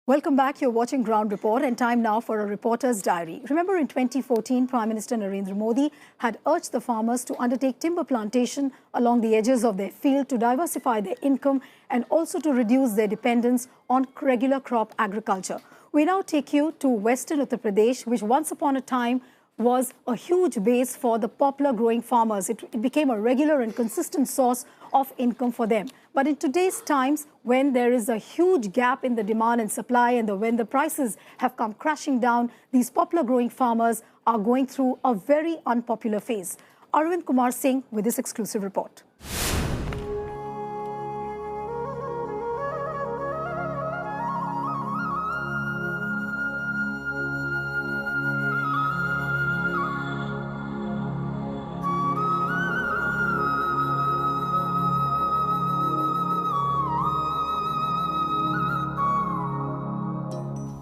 Welcome back. You're watching Ground Report and time now for a reporter's diary. Remember in 2014, Prime Minister Narendra Modi had urged the farmers to undertake timber plantation along the edges of their field to diversify their income and also to reduce their dependence on regular crop agriculture. We now take you to Western Uttar Pradesh, which once upon a time was a huge base for the poplar growing farmers. It became a regular and consistent source of income for them. But in today's times, when there is a huge gap in the demand and supply and when the prices have come crashing down, these poplar growing farmers are going through a very unpopular phase. Arvind Kumar Singh with this exclusive report.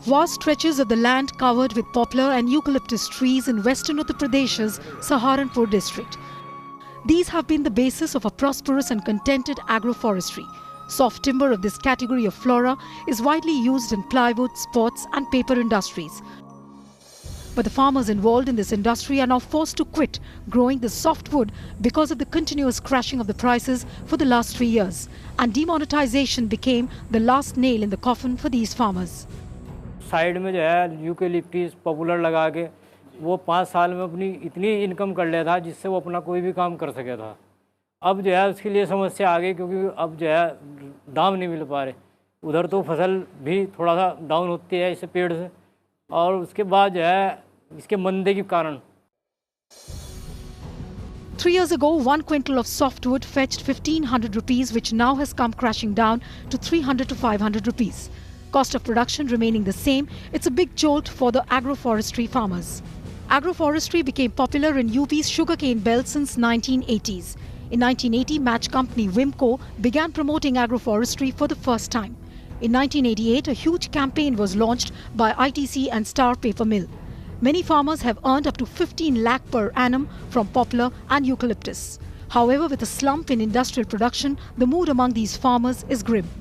Vast stretches of the land covered with poplar and eucalyptus trees in western Uttar Pradesh's Saharanpur district. These have been the basis of a prosperous and contented agroforestry. Soft timber of this category of flora is widely used in plywood, sports and paper industries. But the farmers involved in this industry are now forced to quit growing the softwood because of the continuous crashing of the prices for the last 3 years. And demonetization became the last nail in the coffin for these farmers. Side में जो है eucalyptus popular लगा के वो 5 साल में अपनी इतनी इनकम कर लिया था जिससे वो अपना कोई भी काम कर सके था। अब जो है उसके लिए समस्या आ गई क्योंकि अब जो है दाम नहीं मिल पा रहे। उधर तो फसल भी थोड़ा सा डाउन होती है इससे पेड़ से और उसके बाद जो है इसके मंदे के कारण। 3 years ago, 1 quintal of softwood fetched 1,500 rupees, which now has come crashing down to 300 to 500 rupees. Cost of production remaining the same, it's a big jolt for the agroforestry farmers. Agroforestry became popular in UP's sugarcane belt since 1980s. In 1980, match company Wimco began promoting agroforestry for the first time. In 1988, a huge campaign was launched by ITC and Star Paper Mill. Many farmers have earned up to 15 lakh per annum from poplar and eucalyptus. However, with a slump in industrial production, the mood among these farmers is grim.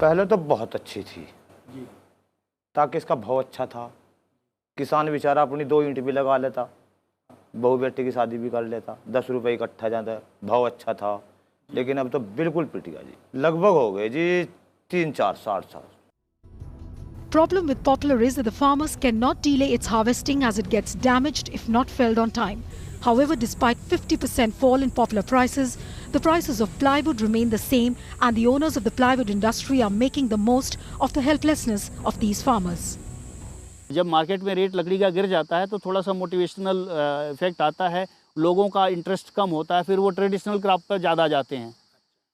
पहले तो बहुत अच्छी थी ताकि इसका भाव अच्छा था, किसान बेचारा अपनी 2 ईंट भी लगा लेता, बहू बेटी की शादी भी कर लेता, 10 रुपये इकट्ठा जाता, भाव अच्छा था। लेकिन अब तो बिल्कुल पिट गया जी, लगभग हो गए जी 3-4 साल। Problem with poplar is that the farmers cannot delay its harvesting as it gets damaged if not felled on time. However, despite 50% fall in poplar prices, the prices of plywood remain the same and the owners of the plywood industry are making the most of the helplessness of these farmers. जब market में rate लकड़ी का गिर जाता है तो थोड़ा सा मोटिवेशनल इफेक्ट आता है, लोगों का इंटरेस्ट कम होता है, फिर वो ट्रेडिशनल क्रॉप पर ज़्यादा जाते हैं।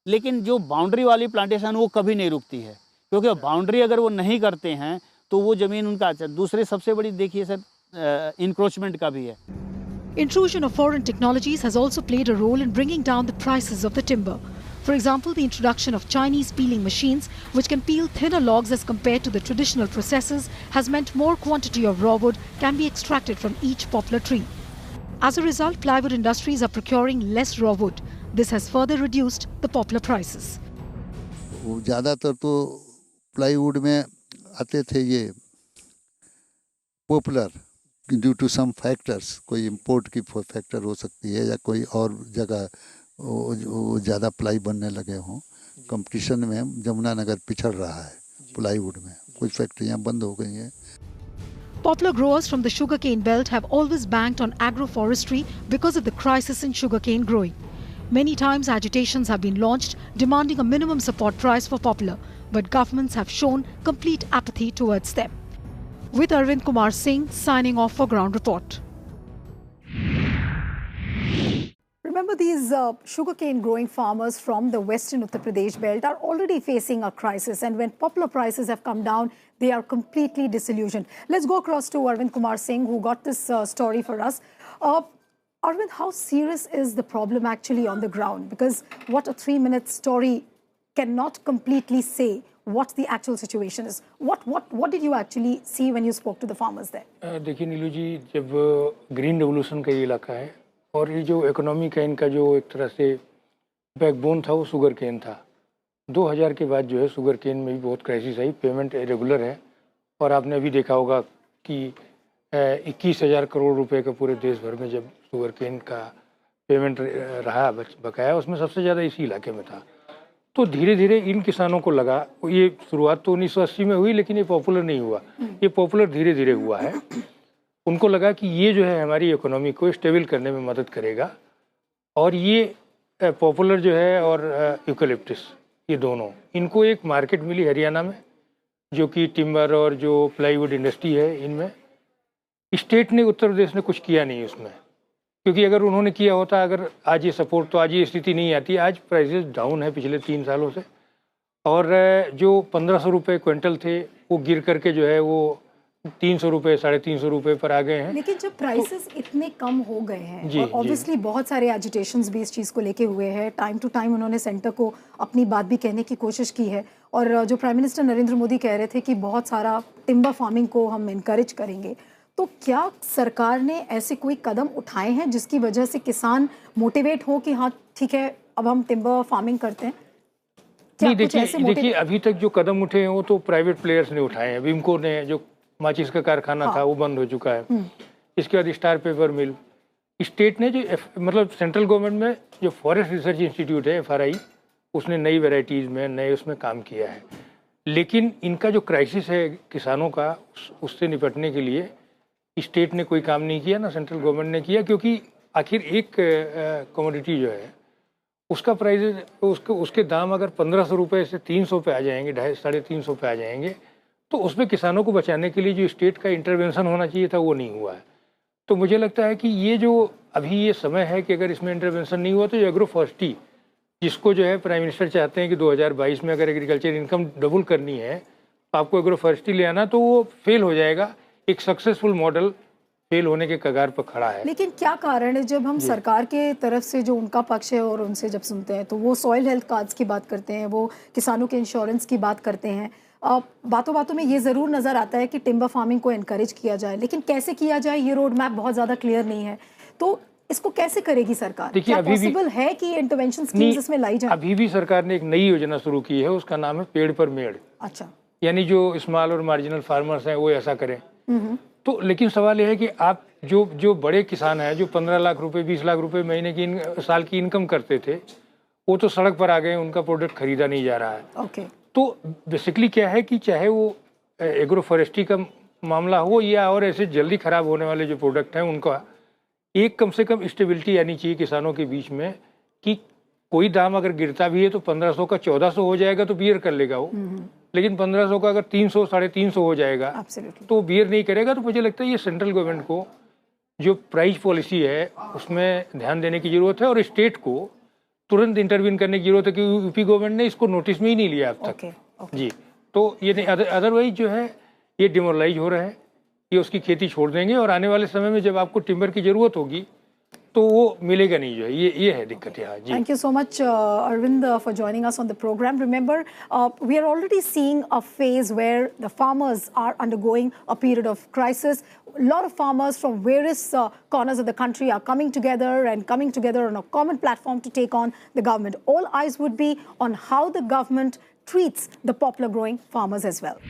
लेकिन जो बाउंड्री वाली प्लांटेशन वो कभी नहीं रुकती है, क्योंकि बाउंड्री अगर वो नहीं करते हैं तो वो ज़मीन उनका अच्छा। दूसरे सबसे बड़ी देखिए सर इंक्रोचमेंट का भी है। Intrusion of foreign technologies has also played a role in bringing down the prices of the timber. For example, the introduction of Chinese peeling machines, which can peel thinner logs as compared to the traditional processes, has meant more quantity of raw wood can be extracted from each poplar tree. As a result, plywood industries are procuring less raw wood. This has further reduced the poplar prices. ज़्यादातर तो plywood में आते थे ये popular due to some factors, कोई import की factor हो सकती है या कोई और जगह वो ज़्यादा प्लाई बनने लगे हों। कंपटीशन में जमुनानगर पिछड़ रहा है प्लाईवुड में, कुछ फैक्ट्रियां बंद हो गई हैं। Poplar growers from the sugarcane belt have always banked on agroforestry because of the crisis in sugarcane growing. Many times agitations have been launched demanding a minimum support price for poplar, but governments have shown complete apathy towards them. With Arvind Kumar Singh signing off for Ground Report. Remember, these sugarcane growing farmers from the Western Uttar Pradesh belt are already facing a crisis, and when poplar prices have come down, they are completely disillusioned. Let's go across to Arvind Kumar Singh, who got this story for us. Arvind, how serious is the problem actually on the ground? Because what a 3-minute story cannot completely say what the actual situation is. What did you actually see when you spoke to the farmers there? देखिए नीलू जी, जब green revolution का ये इलाका है और ये जो economy का इनका जो एक तरह से बैकबोन था वो शुगर केन था। 2000 के बाद जो है शुगर केन में भी बहुत क्राइसिस आई, पेमेंट इरेगुलर है। और आपने अभी देखा होगा कि 21,000 करोड़ रुपए का पूरे देश भर में जब शुगर केन का पेमेंट रहा बकाया, उसमें सबसे ज़्यादा इसी इलाके में था। तो धीरे धीरे इन किसानों को लगा, ये शुरुआत तो 1980 में हुई, लेकिन ये पॉपुलर नहीं हुआ, ये पॉपुलर धीरे धीरे हुआ है। उनको लगा कि ये जो है हमारी इकोनॉमी को स्टेबल करने में मदद करेगा, और ये पॉपुलर जो है और यूकलिप्टस, ये दोनों, इनको एक मार्केट मिली हरियाणा में, जो कि टिम्बर और जो प्लाईवुड इंडस्ट्री है इनमें। स्टेट ने, उत्तर प्रदेश ने कुछ किया नहीं उसमें, क्योंकि अगर उन्होंने किया होता, अगर आज ये सपोर्ट, तो आज ये स्थिति नहीं आती। आज प्राइसेस डाउन है पिछले 3 सालों से, और जो 1500 रुपये क्विंटल थे वो गिर करके जो है वो 300 रुपये, 350 रुपये पर आ गए हैं। लेकिन जब प्राइसेस इतने कम हो गए हैं, जी, और ऑब्वियसली बहुत सारे एजिटेशंस भी इस चीज़ को लेके हुए हैं, टाइम टू टाइम उन्होंने सेंटर को अपनी बात भी कहने की कोशिश की है, और जो प्राइम मिनिस्टर नरेंद्र मोदी कह रहे थे कि बहुत सारा टिम्बर फार्मिंग को हम इनकरेज करेंगे, तो क्या सरकार ने ऐसे कोई कदम उठाए हैं जिसकी वजह से किसान मोटिवेट हो कि हाँ ठीक है अब हम टिम्बर फार्मिंग करते हैं? नहीं, देखिए अभी तक जो कदम उठे हैं वो तो प्राइवेट प्लेयर्स ने उठाए हैं। विमको ने, जो माचिस का कारखाना था, वो बंद हो चुका है। इसके बाद स्टार पेपर मिल, स्टेट ने जो मतलब सेंट्रल गवर्नमेंट में जो फॉरेस्ट रिसर्च इंस्टीट्यूट है FRI, उसने नई वेराइटीज़ में नए उसमें काम किया है। लेकिन इनका जो क्राइसिस है किसानों का, उससे निपटने के लिए स्टेट ने कोई काम नहीं किया, ना सेंट्रल गवर्नमेंट ने किया, क्योंकि आखिर एक कमोडिटी जो है उसका प्राइस, उसके दाम अगर 1500 रुपये से 300 पे आ जाएंगे, 250-350 पे आ जाएंगे, तो उसमें किसानों को बचाने के लिए जो स्टेट का इंटरवेंशन होना चाहिए था वो नहीं हुआ है। तो मुझे लगता है कि ये जो अभी ये समय है कि अगर इसमें इंटरवेंशन नहीं हुआ तो ये एग्रो फॉरेस्ट्री, जिसको जो है प्राइम मिनिस्टर चाहते हैं कि 2022 में अगर एग्रीकल्चर इनकम डबल करनी है तो आपको एग्रो फॉरेस्ट्री ले आना, तो वो फेल हो जाएगा। एक सक्सेसफुल मॉडल फेल होने के कगार पर खड़ा है। लेकिन क्या कारण है, जब हम सरकार के तरफ से जो उनका पक्ष है और उनसे जब सुनते हैं तो वो सॉइल हेल्थ कार्ड्स की बात करते हैं, वो किसानों के इंश्योरेंस की बात करते हैं, बातों बातों में ये ज़रूर नज़र आता है कि टिम्बर फार्मिंग को एनकरेज किया जाए, लेकिन कैसे किया जाए ये रोड मैप बहुत ज़्यादा क्लियर नहीं है। तो इसको कैसे करेगी सरकार? देखिए, क्या अभी पॉसिबल है कि इंटरवेंशन स्कीम्स इसमें लाई जाए? अभी भी सरकार ने एक नई योजना शुरू की है, उसका नाम है पेड़ पर मेड़। अच्छा, यानी जो स्मॉल और मार्जिनल फार्मर्स हैं वो ऐसा करें। तो लेकिन सवाल यह है कि आप जो बड़े किसान हैं, जो 15 लाख रुपए, 20 लाख रुपए महीने की साल की इनकम करते थे, वो तो सड़क पर आ गए, उनका प्रोडक्ट खरीदा नहीं जा रहा है। ओके। तो बेसिकली क्या है कि चाहे वो एग्रो फॉरेस्ट्री का मामला हो या और ऐसे जल्दी खराब होने वाले जो प्रोडक्ट हैं, उनका एक कम से कम स्टेबिलिटी आनी चाहिए किसानों के बीच में, कि कोई दाम अगर गिरता भी है तो 1500 का 1400 हो जाएगा तो बियर कर लेगा वो, लेकिन 1500 का अगर 300, 350 हो जाएगा तो बियर नहीं करेगा। तो मुझे लगता है ये सेंट्रल गवर्नमेंट को जो प्राइस पॉलिसी है उसमें ध्यान देने की जरूरत है, और स्टेट को तुरंत इंटरवीन करने की जरूरत है, क्योंकि यूपी गवर्नमेंट ने इसको नोटिस में ही नहीं लिया अब तक। जी, तो ये नहीं, अदरवाइज जो है ये डिमोरलाइज हो रहा है, ये उसकी खेती छोड़ देंगे, और आने वाले समय में जब आपको टिम्बर की जरूरत होगी तो वो मिलेगा नहीं, जो है ये है दिक्कत यहाँ। जी, thank you so much Arvind for joining us on the program. Remember, we are already seeing a phase where the farmers are undergoing a period of crisis. A lot of farmers from various corners of the country are coming together on a common platform to take on the government. All eyes would be on how the government treats the popular growing farmers as well.